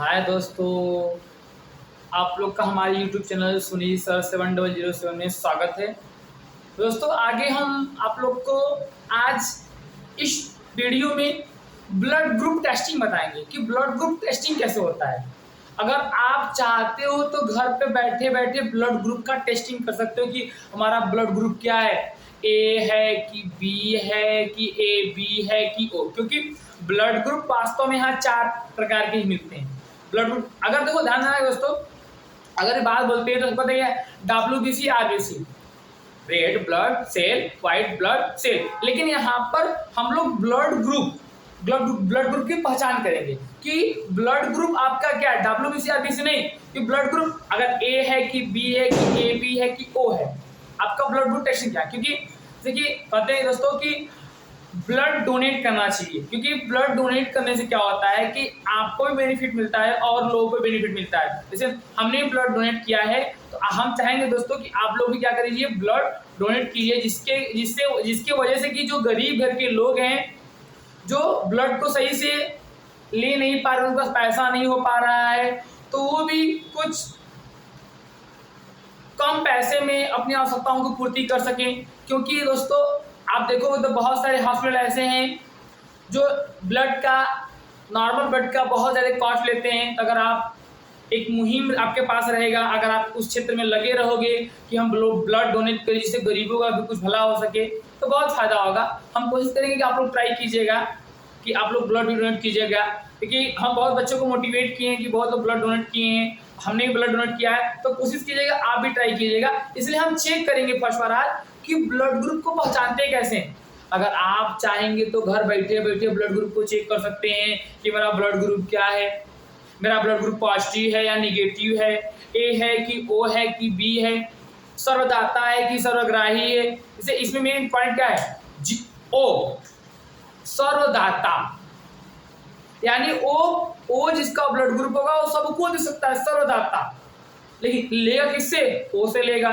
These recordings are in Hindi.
हाय दोस्तों, आप लोग का हमारे YouTube चैनल सुनील सर 7007 में स्वागत है। दोस्तों आगे हम आप लोग को आज इस वीडियो में ब्लड ग्रुप टेस्टिंग बताएंगे कि ब्लड ग्रुप टेस्टिंग कैसे होता है। अगर आप चाहते हो तो घर पे बैठे बैठे ब्लड ग्रुप का टेस्टिंग कर सकते हो कि हमारा ब्लड ग्रुप क्या है, ए है कि बी है कि ए बी है कि ओ, क्योंकि ब्लड ग्रुप वास्तव में यहाँ 4 प्रकार के ही मिलते हैं। ब्लड ग्रुप अगर देखो ध्यान रखना दोस्तों, अगर बात बोलते हैं तो पता है WBC RBC, red blood cell, white blood cell, लेकिन यहाँ पर हम लोग ब्लड ग्रुप की पहचान करेंगे कि ब्लड ग्रुप आपका क्या है, WBC RBC नहीं, कि ब्लड ग्रुप अगर ए है कि बी है कि ए बी है कि ओ है, आपका ब्लड ग्रुप टेस्टिंग क्या है। क्योंकि देखिए कहते हैं दोस्तों कि ब्लड डोनेट करना चाहिए, क्योंकि ब्लड डोनेट करने से क्या होता है कि आपको भी बेनिफिट मिलता है और लोगों को बेनिफिट मिलता है। जैसे हमने ब्लड डोनेट किया है तो हम चाहेंगे दोस्तों कि आप लोग भी क्या करिए, ब्लड डोनेट कीजिए, जिसके वजह से कि जो गरीब घर के लोग हैं, जो ब्लड को सही से ले नहीं पा रहे, उनके पास पैसा नहीं हो पा रहा है, तो वो भी कुछ कम पैसे में अपनी आवश्यकताओं की पूर्ति कर सकें। क्योंकि दोस्तों आप देखो तो बहुत सारे हॉस्पिटल ऐसे हैं जो ब्लड का, नॉर्मल ब्लड का बहुत ज़्यादा कॉस्ट लेते हैं। अगर आप एक मुहिम आपके पास रहेगा, अगर आप उस क्षेत्र में लगे रहोगे कि हम ब्लड डोनेट करें जिससे गरीबों का भी कुछ भला हो सके, तो बहुत फायदा होगा। हम कोशिश करेंगे कि आप लोग ट्राई कीजिएगा कि आप लोग ब्लड डोनेट कीजिएगा, क्योंकि हम बहुत बच्चों को मोटिवेट किए हैं कि बहुत लोग ब्लड डोनेट किए हैं, हमने भी ब्लड डोनेट किया है, तो कोशिश कीजिएगा आप भी ट्राई कीजिएगा। इसलिए हम चेक करेंगे फर्स्ट बार आज कि ब्लड ग्रुप को पहचानते कैसे। अगर आप चाहेंगे तो घर बैठे बैठे ब्लड ग्रुप को चेक कर सकते हैं कि मेरा ब्लड ग्रुप क्या है, मेरा ब्लड ग्रुप पॉजिटिव है या निगेटिव है, ए है कि ओ है कि बी है, सर्वदाता है कि सर्वग्राही है। जैसे इसमें मेन पॉइंट क्या है, ओ सर्वदाता, यानी ओ जिसका ब्लड ग्रुप होगा वो सबको दे सकता है, सर्वदाता। लेकिन लेगा किससे, ओ से लेगा।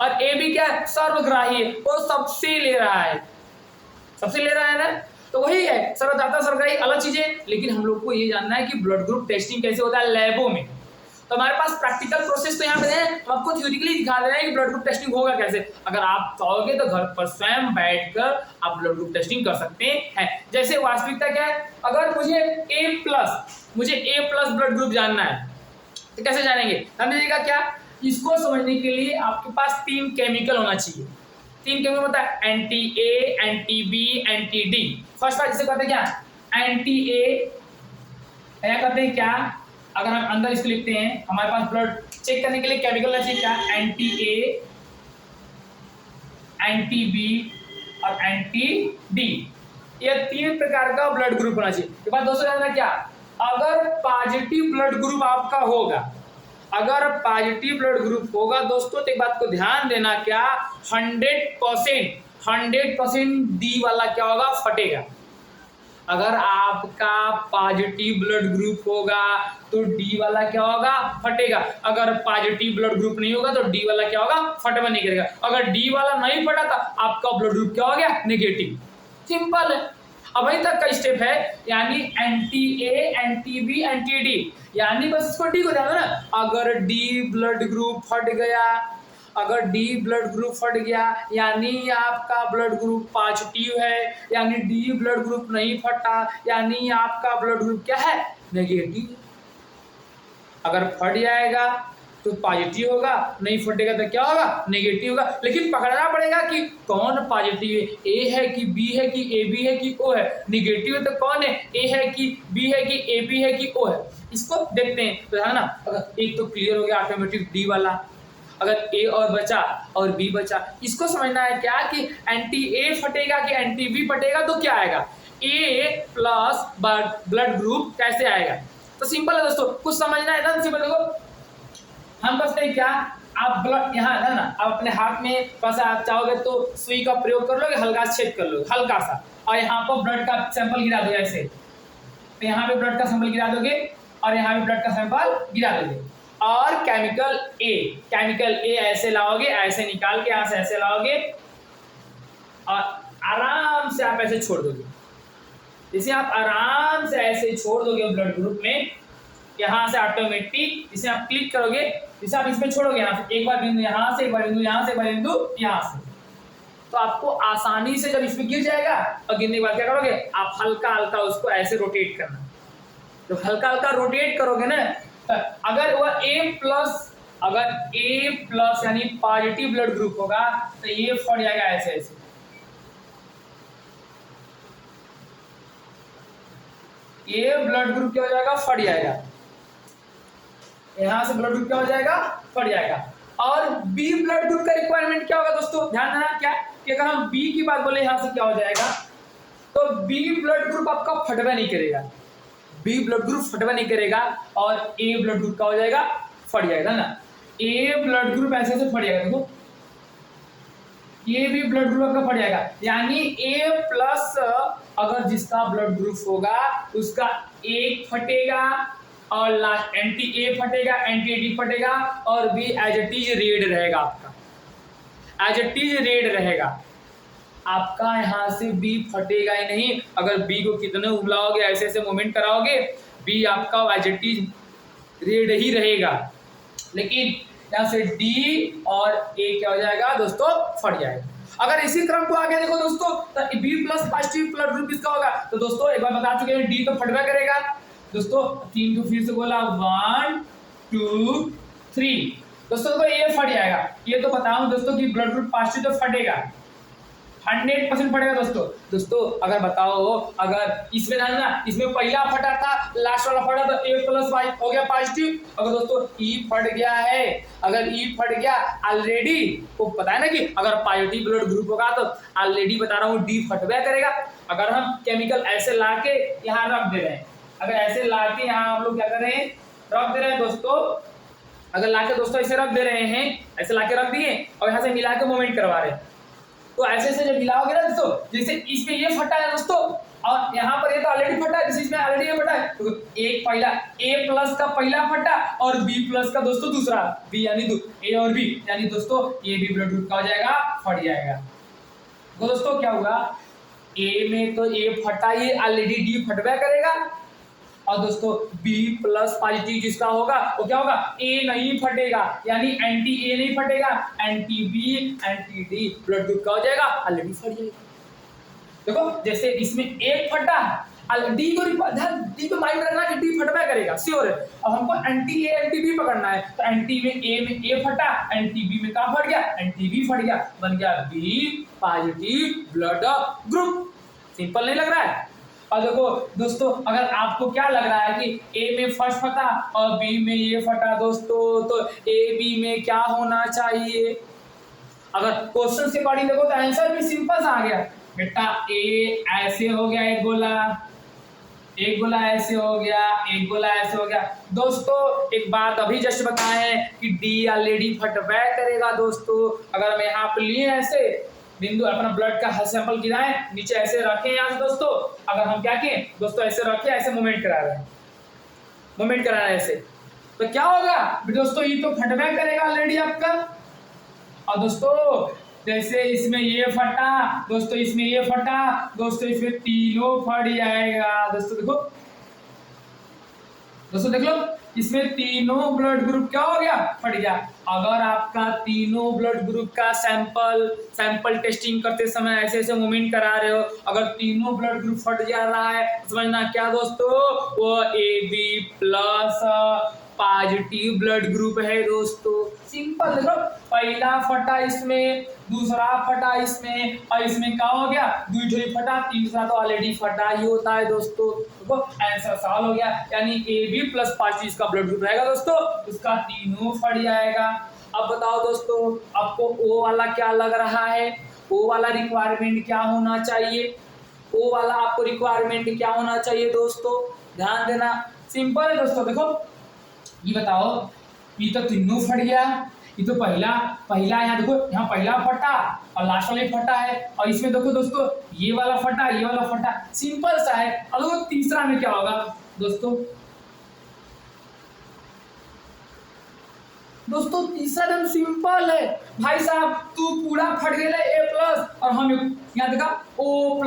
और ए भी क्या है, सर्वग्राही है, वो सबसे ले रहा है, सबसे ले रहा है ना, तो वही है सर्वदाता सर्वग्राही अलग चीजें। लेकिन हम लोग को ये जानना है कि ब्लड ग्रुप टेस्टिंग कैसे होता है लैबों में। तो हमारे पास प्रैक्टिकल प्रोसेस तो यहाँ पे है, हम आपको थ्योरेटिकली दिखा दे रहे हैं कि ब्लड ग्रुप टेस्टिंग होगा कैसे। अगर आप चाहोगे तो घर पर स्वयं बैठकर आप ब्लड ग्रुप टेस्टिंग कर सकते हैं। जैसे वास्तविकता क्या है, अगर मुझे ए प्लस ब्लड ग्रुप जानना है तो कैसे जानेंगे, समझिएगा क्या। इसको समझने के लिए आपके पास 3 केमिकल होना चाहिए। 3 केमिकल होता है anti A, anti B, anti D. First बार जिसे कहते हैं क्या, एंटी ए क्या कहते हैं क्या, अगर हम अंदर इसको लिखते हैं, हमारे पास ब्लड चेक करने के लिए केमिकल होना चाहिए क्या, एंटी ए, एंटी बी और एंटी डी। ये 3 प्रकार का ब्लड ग्रुप होना चाहिए। के बाद दोस्तों जानना क्या, अगर पॉजिटिव ब्लड ग्रुप आपका होगा, अगर पॉजिटिव ब्लड ग्रुप होगा दोस्तों, तो एक बात को ध्यान देना क्या, 100% डी वाला क्या होगा, फटेगा। अगर आपका पॉजिटिव ब्लड ग्रुप होगा तो डी वाला क्या होगा, फटेगा। अगर पॉजिटिव ब्लड ग्रुप नहीं होगा तो डी वाला क्या होगा, फटवा नहीं करेगा। अगर डी वाला नहीं फटा था आपका ब्लड ग्रुप क्या हो गया, नेगेटिव। सिंपल है। अभी तक का स्टेप है, यानी anti A, anti B, anti D, यानी बस इसको डी को ध्यान दो ना। अगर डी ब्लड ग्रुप फट गया, अगर डी ब्लड ग्रुप फट गया यानी आपका ब्लड ग्रुप पॉजिटिव है, यानी डी ब्लड ग्रुप नहीं फटा यानी आपका ब्लड ग्रुप क्या है, नेगेटिव। अगर फट जाएगा तो पॉजिटिव होगा, नहीं फटेगा तो क्या होगा, नेगेटिव होगा। लेकिन पकड़ना पड़ेगा कि कौन पॉजिटिव है, ए है कि बी है कि ए बी है कि ओ है। नेगेटिव है तो कौन है, ए है कि बी है कि ए बी है कि ओ है। इसको देखते हैं तो है ना। अगर एक तो क्लियर हो गया ऑटोमेटिक डी वाला, अगर ए और बचा और बी बचा, इसको समझना है क्या कि एंटी ए फटेगा कि एंटी बी फटेगा तो क्या आएगा, ए प्लस ब्लड ग्रुप कैसे आएगा। तो सिंपल है दोस्तों, कुछ समझना है ना, सिंपल। देखो हम करते हैं क्या, आप ब्लड यहाँ है ना, आप अपने हाथ में थोड़ा सा आप चाहोगे तो सुई का प्रयोग कर लोगे, हल्का छेद कर लोगे हल्का सा, और यहाँ पर ब्लड का सैंपल गिरा दो ऐसे, तो यहाँ पे ब्लड का सैंपल गिरा दोगे और यहाँ पे ब्लड का सैंपल गिरा दोगे। और केमिकल ए ऐसे लाओगे, ऐसे निकाल के यहाँ से ऐसे लाओगे और आराम से आप ऐसे छोड़ दोगे। जैसे आप आराम से ऐसे छोड़ दोगे ब्लड ग्रुप में, यहाँ से ऑटोमेटिक इसे आप क्लिक करोगे, इसे आप इसमें छोड़ोगे, यहाँ से एक बार बिंदु यहाँ से, एक बार बिंदु यहाँ से, एक बार बिंदु यहाँ से, तो आपको आसानी से जब इसमें गिर जाएगा और गिरने के बाद क्या करोगे, आप हल्का हल्का उसको ऐसे रोटेट करना। तो हल्का हल्का रोटेट करोगे ना, तो अगर वह A प्लस यानी पॉजिटिव ब्लड ग्रुप होगा तो ये फट जाएगा ऐसे ऐसे। ये ब्लड ग्रुप क्या हो जाएगा, फट जाएगा। यहां से ब्लड ग्रुप क्या हो जाएगा, फट जाएगा। और बी ब्लड ग्रुप का रिक्वायरमेंट क्या होगा दोस्तों, ध्यान देना क्या कि अगर हम बी की बात बोले यहां से क्या हो जाएगा, तो बी ब्लड ग्रुप आपका फटवा नहीं करेगा, बी ब्लड ग्रुप फटवा नहीं करेगा और ए ब्लड ग्रुप का हो जाएगा, फट जाएगा ना। ए ब्लड ग्रुप ऐसे ऐसे फट जाएगा, देखो ये भी ब्लड ग्रुप आपका फट जाएगा, यानी ए प्लस अगर जिसका ब्लड ग्रुप होगा उसका एक फटेगा और लास्ट एंटी ए फटेगा, एंटी डी फटेगा और B as it is red रहेगा, आपका एज इट इज रेड रहेगा, आपका यहाँ से बी फटेगा ही नहीं। अगर बी को कितने उबलाओगे, ऐसे ऐसे मूवमेंट कराओगे, बी आपका एज इट इज रेड ही रहेगा, लेकिन यहाँ से डी और ए क्या हो जाएगा दोस्तों, फट जाएगा। अगर इसी क्रम को आगे देखो दोस्तों, तो B plus positive blood group किसका होगा, तो दोस्तों एक बार बता चुके हैं डी तो फटवा करेगा दोस्तों, तीन को फिर से बोला 1 2 3 दोस्तों, तो ये फट जाएगा। ये तो बताऊं दोस्तों कि ब्लड ग्रुप पॉजिटिव तो फटेगा, 100% फटेगा दोस्तों अगर बताओ, अगर इसमें ना इसमें पहला फटा था, लास्ट वाला फटा तो ए प्लस वाई हो गया पॉजिटिव। अगर दोस्तों ई फट गया है, अगर ई फट गया ऑलरेडी, वो पता है ना कि अगर पॉजिटिव ब्लड ग्रुप होगा तो ऑलरेडी बता रहा हूँ डी फटवा करेगा। अगर हम केमिकल ऐसे ला के यहाँ रख दे रहे हैं, अगर ऐसे ला के यहाँ हम लोग क्या कर रहे हैं, रख दे रहे हैं दोस्तों, अगर ला के दोस्तों ऐसे रख दे रहे हैं, ऐसे ला के रख दिए और यहाँ से मिला के मूवमेंट करवा रहे हैं, तो ऐसे ऐसे जब मिलाओगे ना दोस्तों, जैसे इसमें ये फटा है दोस्तों और यहाँ पर ये तो ऑलरेडी फटा है, इसमें ऑलरेडी ये फटा है, तो एक पहला ए प्लस का पहला फटा और बी प्लस का दोस्तों दूसरा, बी यानी ए और बी यानी दोस्तों ये भी ब्लड ग्रुप का हो जाएगा, फट जाएगा। तो दोस्तों क्या होगा, ए में तो ए फटा, ये ऑलरेडी डी फटवा करेगा और दोस्तों बी प्लस पॉजिटिव जिसका होगा वो क्या होगा, ए नहीं फटेगा, यानी एंटी ए नहीं फटेगा, anti B anti D blood group का हो जाएगा, ऑलरेडी फट जाएगा। देखो जैसे इसमें एक फटा डी को डी को माइंड रखना कि डी फटवा करेगा, श्योर है। अब हमको एंटी ए एंटी बी पकड़ना है, तो एंटी में ए फटा, एंटी बी में कहाँ फट गया, एंटी बी फट गया, बन गया B positive blood group. Simple नहीं लग रहा है। और देखो दोस्तों अगर आपको क्या लग रहा है कि ए में फर्स्ट फटा और बी में ये फटा दोस्तों, तो ए बी में क्या होना चाहिए, अगर क्वेश्चन के अकॉर्डिंग देखो तो आंसर भी सिंपल सा आ गया बेटा, ए ऐसे हो गया, एक गोला ऐसे हो गया, एक गोला ऐसे हो गया। दोस्तों एक बात अभी जस्ट बताएं कि डी ऑलरेडी फटवा करेगा दोस्तों। अगर हम यहाँ पे लिए ऐसे बिंदु अपना ब्लड का सैंपल गिराएं, नीचे ऐसे रखें यहाँ से दोस्तों, अगर हम क्या किए दोस्तों ऐसे रखे, ऐसे मूवमेंट करा रहे हैं, मूवमेंट करा रहे हैं ऐसे, तो क्या होगा दोस्तों, ये तो फटवा करेगा ऑलरेडी आपका। और दोस्तों जैसे इसमें ये फटा दोस्तों, इसमें ये फटा दोस्तों, इसमें तीनों फट जाएगा दोस्तों। देखो दोस्तों देख लो, इसमें तीनों ब्लड ग्रुप क्या हो गया, फट गया। अगर आपका तीनों ब्लड ग्रुप का सैंपल टेस्टिंग करते समय ऐसे ऐसे मूवमेंट करा रहे हो, अगर तीनों ब्लड ग्रुप फट जा रहा है, समझना क्या दोस्तों, वो A B plus positive blood group है दोस्तों। सिंपल देखो, पहला फटा इसमें, दूसरा फटा इसमें और इसमें क्या हो गया, दूसरा ही फटा, तीसरा तो ऑलरेडी फटा ही होता है दोस्तों। देखो आंसर सॉल्व हो गया, यानी ए बी प्लस पॉजिटिव इसका ब्लड ग्रुप रहेगा दोस्तों, उसका तीनों फट जाएगा। अब बताओ दोस्तों आपको ओ वाला क्या लग रहा है, ओ वाला रिक्वायरमेंट क्या होना चाहिए, ओ वाला आपको रिक्वायरमेंट क्या होना चाहिए दोस्तों, ध्यान देना। सिंपल है दोस्तों, देखो ये बताओ, ये तो तीनों फट गया, ये तो पहला यहाँ देखो, यहाँ पहला फटा और लास्ट वाला फटा है, और इसमें देखो दोस्तों ये वाला फटा, ये वाला फटा, सिंपल सा है। अब देखो तीसरा में क्या होगा दोस्तों, तीसरा एकदम सिंपल है भाई साहब, तू पूरा फट गया ए प्लस और हम यहाँ देखा ओ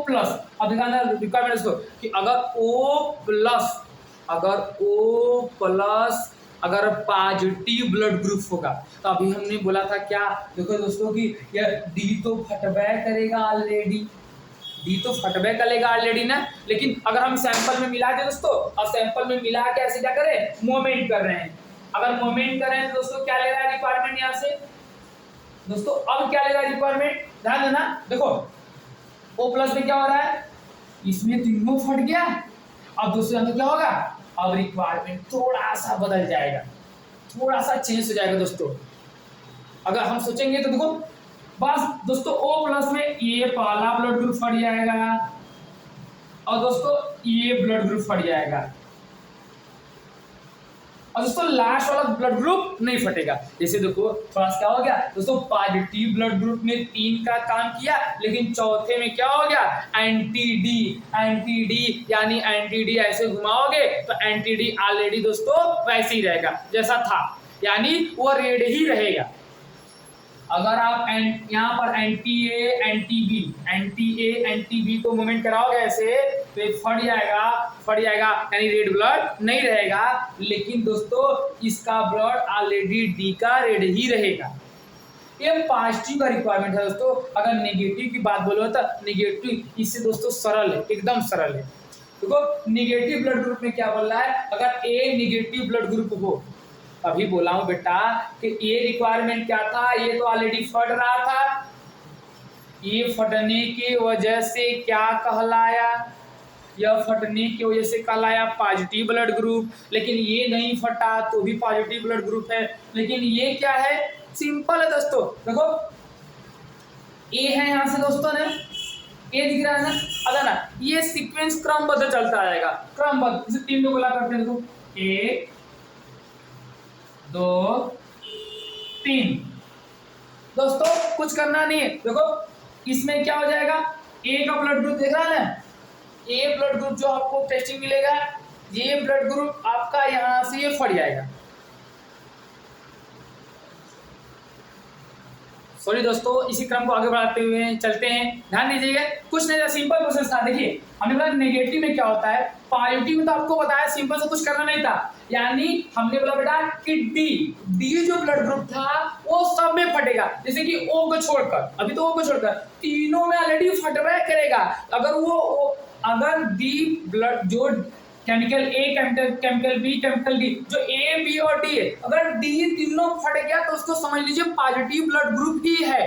प्लस। अब देखा रिक्वायरमेंट इसको कि अगर ओ प्लस अगर O प्लस अगर पॉजिटिव ब्लड ग्रुप होगा, तो अभी हमने बोला था क्या, देखो दोस्तों कि यह D तो फटबे करेगा ऑलरेडी, डी तो फटबे करेगा ऑलरेडी ना, लेकिन अगर हम सैंपल में मिला के दोस्तों, अब सैंपल में मिला के ऐसे क्या करें, मोमेंट कर रहे हैं। अगर मोमेंट कर रहे हैं तो दोस्तों क्या ले रहा है रिक्वायरमेंट यहाँ से दोस्तों, अब क्या ले रहा है रिक्वायरमेंट, ध्यान देना। देखो O प्लस में क्या हो रहा है, इसमें तीनों फट गया। अब दूसरे अंदर क्या होगा, अब रिक्वायरमेंट थोड़ा सा बदल जाएगा, थोड़ा सा चेंज हो जाएगा दोस्तों। अगर हम सोचेंगे तो देखो बस दोस्तों O प्लस में ये पहला ब्लड ग्रुप फट जाएगा और दोस्तों ये ब्लड ग्रुप फट जाएगा और दोस्तों लास्ट वाला ब्लड ग्रुप नहीं फटेगा। जैसे देखो थोड़ा सा क्या हो गया दोस्तों, पॉजिटिव ब्लड ग्रुप ने 3 का काम किया, लेकिन चौथे में क्या हो गया, एंटी डी यानी एंटी डी ऐसे घुमाओगे तो एंटी डी ऑलरेडी दोस्तों वैसे ही रहेगा जैसा था, यानी वो रेड ही रहेगा। अगर आप यहाँ पर एंटी ए एंटी बी को मूवमेंट कराओगे ऐसे तो ये फट जाएगा यानी रेड ब्लड नहीं रहेगा, लेकिन दोस्तों इसका ब्लड ऑलरेडी डी का रेड ही रहेगा। ये पॉजिटिव का रिक्वायरमेट है दोस्तों। अगर नेगेटिव की बात बोलो तो नेगेटिव इससे दोस्तों सरल है, एकदम सरल है। देखो नेगेटिव ब्लड ग्रुप में क्या बोल रहा है, अगर ए नेगेटिव ब्लड ग्रुप हो, अभी बोला हूं बेटा कि ये रिक्वायरमेंट क्या था, ये तो ऑलरेडी फट रहा था, ये फटने की वजह से क्या कहलाया, यह फटने की वजह से कहलाया पॉजिटिव ब्लड ग्रुप। लेकिन ये नहीं फटा तो भी पॉजिटिव ब्लड ग्रुप है, लेकिन ये क्या है, सिंपल है दोस्तों। देखो ए है यहाँ से दोस्तों ने ए दिख रहा है ना, अगर ना ये सीक्वेंस क्रमबद्ध चलता आएगा, क्रमबद्ध, इसे 3 लोग बोला करते हैं। देखो 1 2 3 दोस्तों कुछ करना नहीं है। देखो इसमें क्या हो जाएगा, ए का ब्लड ग्रुप देख रहा है ना, ए ब्लड ग्रुप जो आपको टेस्टिंग मिलेगा, ये ब्लड ग्रुप आपका यहां से ये फट जाएगा। सॉरी दोस्तों, इसी क्रम को आगे बढ़ाते हुए चलते हैं, ध्यान दीजिएगा। कुछ नहीं था, सिंपल प्रोसेस था। देखिए हमने बोला नेगेटिव में क्या होता है, पॉजिटिव में तो आपको बताया सिंपल से कुछ करना नहीं था, यानी हमने बोला बेटा कि डी जो ब्लड ग्रुप था वो सब में फटेगा, जैसे कि ओ को छोड़कर, अभी तो ओ को छोड़कर तीनों में ऑलरेडी फटवा करेगा। अगर डी ब्लड जो केमिकल ए, केमिकल बी, केमिकल डी, जो ए बी और डी है, अगर डी तीनों फट गया तो उसको समझ लीजिए पॉजिटिव ब्लड ग्रुप ही है,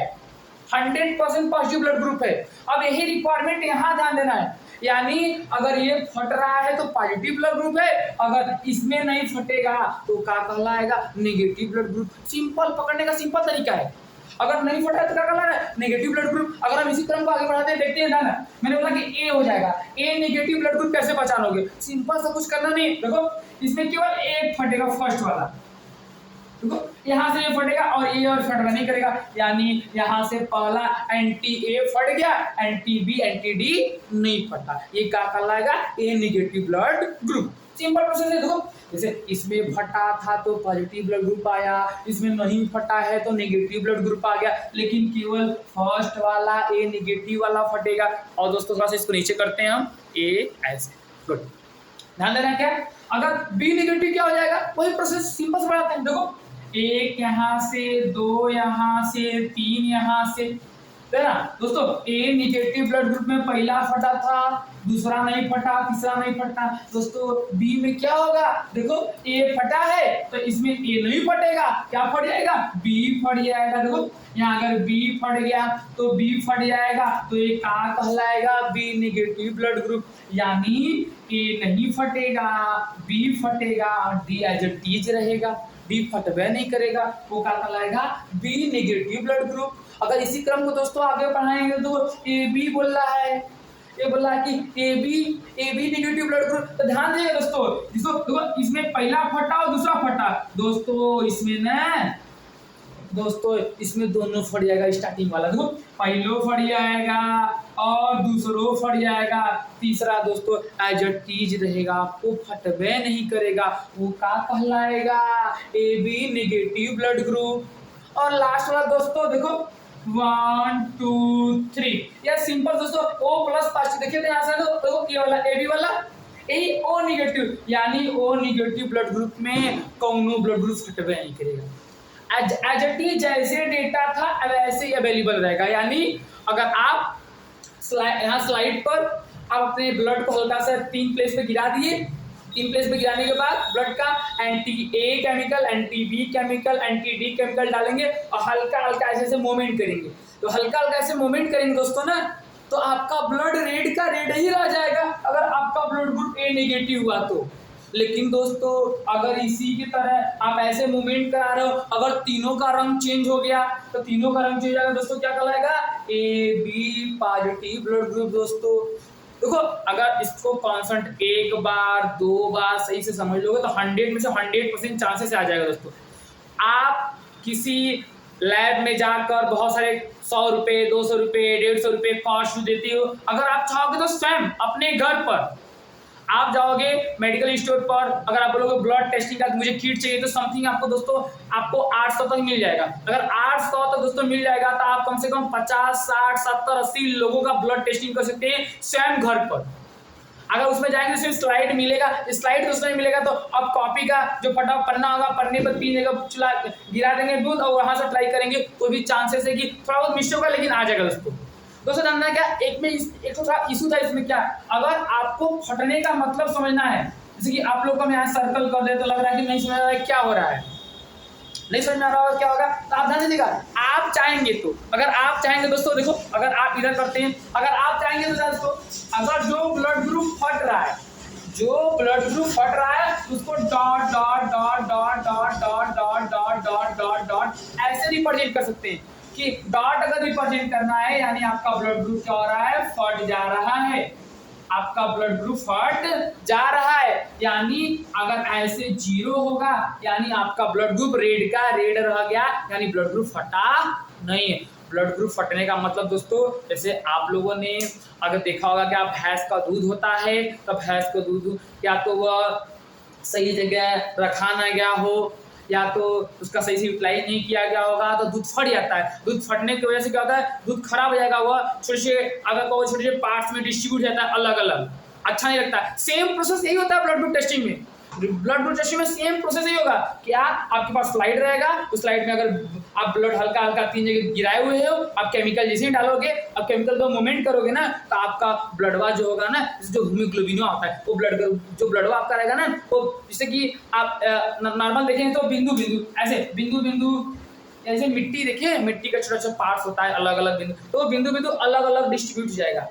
100% पॉजिटिव ब्लड ग्रुप है। अब यही रिक्वायरमेंट यहाँ ध्यान देना है, यानी अगर ये फट रहा है तो पॉजिटिव ब्लड ग्रुप है, अगर इसमें नहीं फटेगा तो क्या कहलाएगा, नेगेटिव ब्लड ग्रुप। सिंपल पकड़ने का सिंपल तरीका है। अगर नहीं फटा तो क्या करना है, नेगेटिव ब्लड ग्रुप। अगर हम इसी क्रम को आगे बढ़ाते हैं, देखते हैं ना, मैंने बोला कि ए हो जाएगा, ए नेगेटिव ब्लड ग्रुप कैसे पहचानोगे, सिंपल सा कुछ करना नहीं। देखो इसमें केवल एक फटेगा, फर्स्ट वाला, देखो यहाँ से ये फटेगा और ए और फटना नहीं करेगा, यानी यहाँ से पहला एंटी ए फट गया, एंटी बी एंटी डी नहीं फटा, ये क्या कहलाएगा, A negative blood group. Simple process है। देखो जैसे इसमें फटा था तो पॉजिटिव ब्लड ग्रुप आया, इसमें नहीं फटा है तो नेगेटिव ब्लड ग्रुप आ गया, लेकिन केवल फर्स्ट वाला ए नेगेटिव वाला फटेगा। और दोस्तों थोड़ा सा इसको नीचे करते हैं हम, ए ऐसे, गुड, ध्यान देना। क्या अगर बी नेगेटिव क्या हो जाएगा, वही प्रोसेस सिंपल से बढ़ाते हैं। देखो 1 यहाँ से, 2 यहाँ से, 3 यहाँ से, है ना दोस्तों। ए नेगेटिव ब्लड ग्रुप में पहला फटा था, दूसरा नहीं फटा, तीसरा नहीं फटा। दोस्तों बी में क्या होगा, देखो ए फटा है तो इसमें ए नहीं फटेगा, क्या फट जाएगा, बी फट जाएगा। देखो यहाँ अगर बी फट गया तो बी फट जाएगा, तो ये क्या कहलाएगा, बी नेगेटिव ब्लड ग्रुप, यानी ए नहीं फटेगा, बी फटेगा और डी एज इट इज रहेगा, डी फटवे नहीं करेगा, वो क्या कहलाएगा, बी नेगेटिव ब्लड ग्रुप। अगर इसी क्रम को दोस्तों आगे बढ़ाएंगे तो ए बी बोल रहा है, ये बोल रहा है कि A B negative blood group. तो ध्यान दीजिए दोस्तों, देखो इसमें पहला फटा और दूसरा फटा, दोस्तों इसमें दोनों फट जाएगा, स्टार्टिंग वाला देखो पहलो फट जाएगा और दूसरो फट जाएगा, तीसरा दोस्तों एज इट इज रहेगा, वो फटवे नहीं करेगा, वो क्या कहलाएगा, A B negative blood group. और लास्ट वाला दोस्तों देखो 1 2 3, यह सिंपल दोस्तों, O प्लस पॉजिटिव। देखिए यहाँ से देखो ये वाला ए बी वाला, ए ओ निगेटिव यानी ओ निगेटिव ब्लड ग्रुप में कौनो ब्लड ग्रुप फटबे नहीं करेगा। एज इट इज जैसे डेटा था वैसे ही अवेलेबल रहेगा। यानी अगर आप यहाँ स्लाइड पर आप अपने ब्लड को हल्का सा 3 प्लेस पे गिरा दिए, 3 प्लेस पे गिराने के बाद ब्लड का anti A chemical, anti B chemical, anti D chemical डालेंगे और हल्का हल्का ऐसे मूवमेंट करेंगे। तो हल्का हल्का ऐसे मूवमेंट करेंगे दोस्तों ना, तो आपका ब्लड रेड का रेड ही रह जाएगा अगर आपका ब्लड ग्रुप ए नेगेटिव हुआ तो। लेकिन दोस्तों अगर इसी की तरह आप ऐसे मूवमेंट करा रहे हो, अगर तीनों का रंग चेंज हो गया तो तीनों का रंग चेंज हो जाएगा दोस्तों, क्या कहलाएगा? A B positive blood group. दोस्तों देखो अगर इसको कॉन्सेंट एक बार 2 बार सही से समझ लोगे तो 100 में से 100% चांसेस आ जाएगा दोस्तों। आप किसी लैब में जाकर बहुत सारे 100 रुपये, 200 रुपये, 150 रुपये कॉस्ट देते हो। अगर आप चाहोगे तो स्वयं अपने घर पर आप जाओगे मेडिकल स्टोर पर, अगर आप बोलोगे ब्लड टेस्टिंग का मुझे किट चाहिए तो समथिंग आपको दोस्तों आपको 800 तक मिल जाएगा। अगर 800 तक दोस्तों मिल जाएगा तो आप कम से कम 50, 60, 70, 80 लोगों का ब्लड टेस्टिंग कर सकते हैं स्वयं घर पर। अगर उसमें जाएंगे तो सिर्फ स्लाइड मिलेगा, स्लाइड दोस्तों नहीं मिलेगा तो अब कॉपी का जो फटा पन्ना होगा, पन्ने पर 3 जगह चला गिरा देंगे दूध और वहां से ट्राई करेंगे तो भी चांसेस है कि थोड़ा बहुत मिस्टेक होगा लेकिन आ जाएगा दोस्तों। दोस्तों जानना क्या एक तो इशू था इसमें, क्या अगर आपको फटने का मतलब समझना है, जैसे कि आप लोग को मैं यहाँ सर्कल कर दे तो लग रहा है कि नहीं समझ रहा है क्या हो रहा है, नहीं समझ में आ रहा होगा क्या होगा, तो आप ध्यान दीजिएगा। आप चाहेंगे तो अगर आप चाहेंगे दोस्तों, देखो अगर आप इधर करते हैं, अगर आप चाहेंगे तो दोस्तों अगर जो ब्लड ग्रुप फट रहा है, जो ब्लड ग्रुप फट रहा है उसको dot dot dot dot dot dot dot dot dot dot dot ऐसे रिप्रेजेंट कर सकते हैं कि डॉट अगर रिप्रेजेंट करना है यानी आपका ब्लड ग्रुप क्या हो रहा है, फट जा रहा है, आपका ब्लड ग्रुप फट जा रहा है। यानी अगर ऐसे 0 होगा यानी आपका ब्लड ग्रुप रेड का रेड रह गया, यानी ब्लड ग्रुप फटा नहीं है। ब्लड ग्रुप फटने का मतलब दोस्तों, जैसे आप लोगों ने अगर देखा होगा कि भैंस का दूध होता है तो भैंस का दूध या तो वह सही जगह रखा ना गया हो या तो उसका सही से यूटिलाइज नहीं किया गया होगा तो दूध फट जाता है। दूध फटने की वजह से क्या होता है, दूध खराब हो जाएगा, वह छोटे अगर वो छोटे पार्ट्स में डिस्ट्रीब्यूट जाता है अलग अलग, अच्छा नहीं लगता। सेम प्रोसेस यही होता है ब्लड ग्रुप टेस्टिंग में। ब्लड ग्रुप टेस्टिंग में सेम प्रोसेस ही होगा। क्या आपके पास स्लाइड रहेगा, उस स्लाइड में अगर आप ब्लड हल्का हल्का 3 जगह गिराए हुए हो, आप केमिकल जैसे ही डालोगे, अब केमिकल को मूवमेंट करोगे ना तो आपका ब्लडवा जो होगा ना, जो हीमोग्लोबिन आता है वो ब्लड जो ब्लडवा आपका रहेगा ना, वो जैसे कि आप नॉर्मल देखेंगे तो बिंदु बिंदु ऐसे बिंदु बिंदु ऐसे मिट्टी देखिए, मिट्टी का छोटा छोटा पार्ट्स होता है अलग अलग बिंदु, तो बिंदु बिंदु अलग अलग डिस्ट्रीब्यूट हो जाएगा,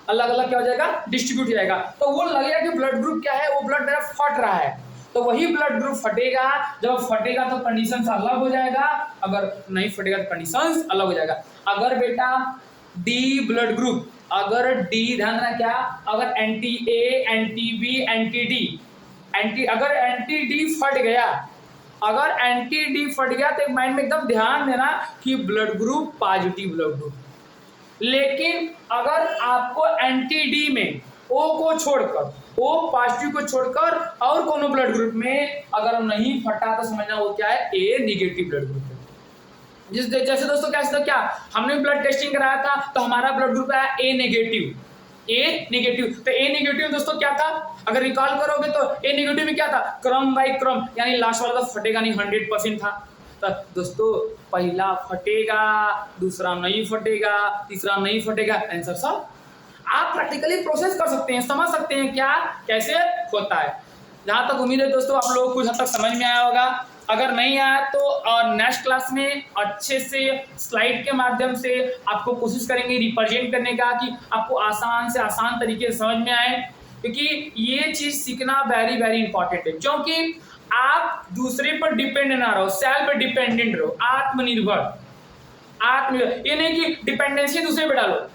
अलग अलग क्या हो जाएगा, डिस्ट्रीब्यूट हो जाएगा। तो वो लगेगा कि ब्लड ग्रुप क्या है, वो ब्लड मेरा फट रहा है। तो वही ब्लड ग्रुप फटेगा, जब फटेगा तो कंडीशंस अलग हो जाएगा, अगर नहीं फटेगा तो कंडीशंस अलग हो जाएगा। अगर बेटा डी ब्लड ग्रुप, अगर डी ध्यान रखना क्या, अगर anti A, anti B, anti D, अगर एंटी डी फट गया, अगर एंटी डी फट गया तो माइंड में एकदम ध्यान देना कि blood group positive blood group. लेकिन अगर आपको एंटी डी में ओ को छोड़कर, ओ पॉजिटिव को छोड़कर और कोनो ब्लड ग्रुप में अगर नहीं फटा तो समझना वो क्या है, ए नेगेटिव ब्लड ग्रुप है। जैसे दोस्तों क्या हमने ब्लड टेस्टिंग कराया था तो हमारा ब्लड ग्रुप आया ए नेगेटिव, ए नेगेटिव। तो ए नेगेटिव दोस्तों क्या था, अगर रिकॉल करोगे तो ए नेगेटिव में क्या था, क्रम बाय क्रम, यानी लास्ट वाला तो फटेगा नहीं, 100% था। तो दोस्तों पहला फटेगा, दूसरा नहीं फटेगा, तीसरा नहीं फटेगा, आंसर सब आप प्रैक्टिकली प्रोसेस कर सकते हैं, समझ सकते हैं क्या कैसे होता है। जहाँ तक उम्मीद है दोस्तों आप लोगों को कुछ हद तक समझ में आया होगा। अगर नहीं आया तो नेक्स्ट क्लास में अच्छे से स्लाइड के माध्यम से आपको कोशिश करेंगे रिप्रेजेंट करने का कि आपको आसान से आसान तरीके से समझ में आए, क्योंकि ये चीज़ सीखना वेरी वेरी इंपॉर्टेंट है। क्योंकि आप दूसरे पर डिपेंड ना रहो, सेल्फ डिपेंडेंट रहो, आत्मनिर्भर। ये नहीं कि डिपेंडेंसी दूसरे पे डालो।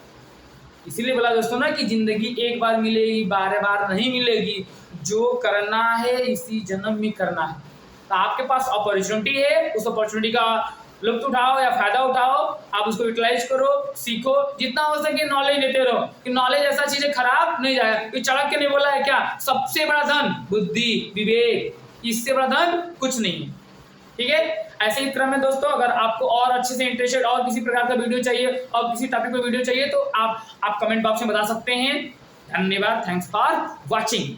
इसीलिए बोला दोस्तों ना कि जिंदगी एक बार मिलेगी, बार बार नहीं मिलेगी, जो करना है इसी जन्म में करना है। तो आपके पास अपॉर्चुनिटी है, उस अपॉर्चुनिटी का लुत्फ उठाओ या फायदा उठाओ, आप उसको यूटिलाइज करो, सीखो, जितना हो सके नॉलेज लेते रहो। कि नॉलेज ऐसा चीज है खराब नहीं जाएगा। कि चढ़क के नहीं बोला है क्या, सबसे बड़ा धन बुद्धि विवेक, इससे बड़ा धन कुछ नहीं है। ठीक है, ऐसे ही क्रम में दोस्तों अगर आपको और अच्छे से इंटरेस्टेड और किसी प्रकार का वीडियो चाहिए और किसी टॉपिक पे वीडियो चाहिए तो आप कमेंट बॉक्स में बता सकते हैं। धन्यवाद, थैंक्स फॉर वॉचिंग।